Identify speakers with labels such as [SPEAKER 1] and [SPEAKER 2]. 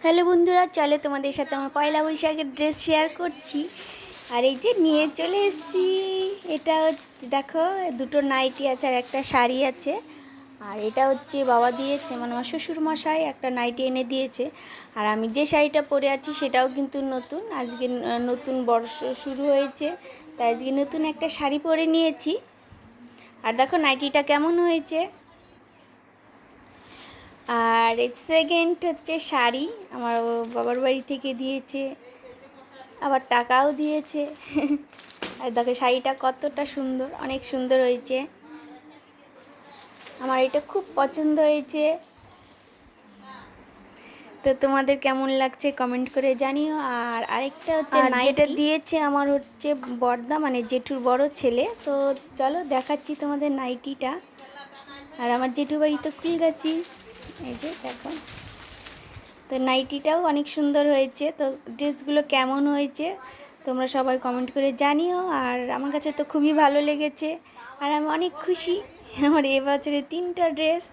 [SPEAKER 1] Hello বন্ধুরা, চলে তোমাদের সাথে আমার পয়লা বৈশাখের ড্রেস শেয়ার করছি। আর এই যে নিয়ে চলে এসেছি, এটা হচ্ছে দেখো, দুটো নাইটি আছে আর একটা শাড়ি আছে। আর এটা হচ্ছে বাবা দিয়েছে, মানে আমার শ্বশুরমশাই একটা নাইটি এনে দিয়েছে। আর আমি যে শাড়িটা পরে আছি সেটাও কিন্তু নতুন, আজকে নতুন বর্ষ শুরু হয়েছে, তাই আজকে নতুন একটা শাড়ি পরে নিয়েছি। আর দেখো নাইটিটা কেমন হয়েছে। আর সেকেন্ড হচ্ছে শাড়ি, আমার বাবার বাড়ি থেকে দিয়েছে, আবার টাকাও দিয়েছে। আর দেখো শাড়িটা কতটা সুন্দর, অনেক সুন্দর হয়েছে, আমার এটা খুব পছন্দ হয়েছে। তো তোমাদের কেমন লাগছে কমেন্ট করে জানিও। আর আরেকটা হচ্ছে যেটা দিয়েছে আমার হচ্ছে বড়দা, মানে জেঠুর বড় ছেলে। তো চলো দেখাচ্ছি তোমাদের নাইটিটা। আর আমার জেঠু বাড়ি তো কুলগাছি, এই যে দেখো। তো নাইটিটাও অনেক সুন্দর হয়েছে। তো ড্রেসগুলো কেমন হয়েছে তোমরা সবাই কমেন্ট করে জানিও। আর আমার কাছে তো খুবই ভালো লেগেছে, আর আমি অনেক খুশি। আমার এবছরে 3টা ড্রেস।